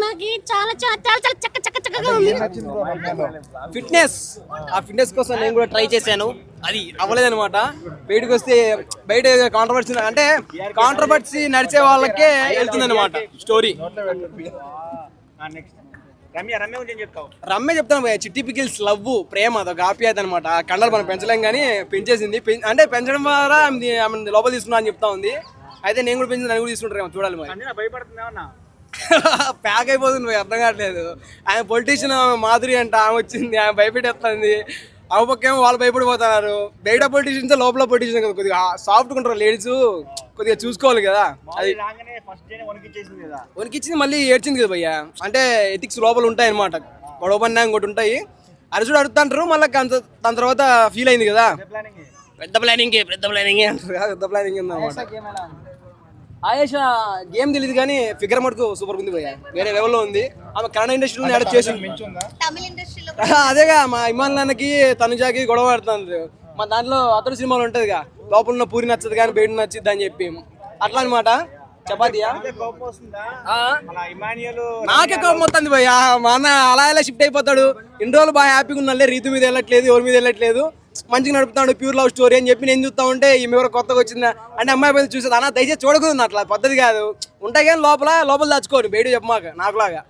నాకు చాలా చాలా చాలా చాలా చక్క చక్క చక్కగా ఉంది. ఫిట్నెస్ ఆ ఫిట్నెస్ కోసం నేను కూడా ట్రై చేశాను, అది అవ్వలేదన్నమాట. బయటకు వస్తే బయట కాంట్రవర్సీ అంటే కాంట్రవర్సీ నడిచే వాళ్ళకే వెళ్తుంది అనమాట స్టోరీ. రమ్య చెప్తాను, చిట్టి పికిల్స్ లవ్ ప్రేమ అదొక ఆప్యాయత అనమాట. కండలు మనం పెంచలేం కానీ పెంచేసింది, అంటే పెంచడం ద్వారా ఆమె లోపల తీసుకున్నా అని చెప్తా ఉంది. అయితే నేను కూడా పెంచి నన్ను కూడా తీసుకుంటారేమో చూడాలి మరి. భయపడుతుందా? ప్యాక్ అయిపోతుంది పోయి, అర్థం కావట్లేదు. ఆయన పొలిటీషియన్ మాధురి అంట, ఆమె వచ్చింది, ఆమె భయపెట్టేస్తుంది. ఆ పక్కేమో వాళ్ళు భయపడిపోతున్నారు. బయట పొలిటీషియన్స్ లోపల పొలిటీషియన్ కదా, కొద్దిగా సాఫ్ట్గా ఉంటారు లేడీస్, కొద్దిగా చూసుకోవాలి కదా. అది వణికిచ్చింది, మళ్ళీ ఏడ్చింది కదా భయ్య. అంటే ఎథిక్స్ లోపల ఉంటాయి అనమాట, గొడవపన్నా ఇంకోటి ఉంటాయి. అరుచుడు అడుగుతుంటారు, మళ్ళీ దాని తర్వాత ఫీల్ అయింది కదా. పెద్ద ప్లానింగ్ అంటారు, పెద్ద ప్లానింగ్ ఉందన్నమాట. ఆయేష గేమ్ తెలియదు కానీ ఫిగర్ మటుకు సూపర్ ఉంది భయ్య, వేరే లెవెల్లో ఉంది. ఆమె కన్నడ ఇండస్ట్రీలో యాడ్ చేసింది. అదేగా మా ఇమాన్ నాన్నకి తనుజాకి గొడవ పడుతుంది. మా దాంట్లో అతడు సినిమాలు ఉంటుంది, లోపల ఉన్న పూరి నచ్చదు కానీ బయట నచ్చిద్ది అని చెప్పి అట్లా అనమాట. చపాతీయా నాకే కోపం వస్తుంది భయ్య. మా అన్న అలా ఎలా షిఫ్ట్ అయిపోతాడు. ఇన్ని రోజులు బాగా హ్యాపీగా ఉన్నాలే, రీతు మీద వెళ్ళట్లేదు, ఎవరి మీద వెళ్ళట్లేదు, మంచిగా నడుపుతాడు, ప్యూర్ లవ్ స్టోరీ అని చెప్పి నేను చూస్తా ఉంటే ఈమె ఎవరో కొత్తగా వచ్చిందా అంటే అమ్మాయి మీద చూసేది. అన్న దయచేసి చూడకూడదు, అట్లా పద్ధతి కాదు. ఉంటాయి కానీ లోపల దాచుకోరు, బయట చెప్పమాక నాకులాగా.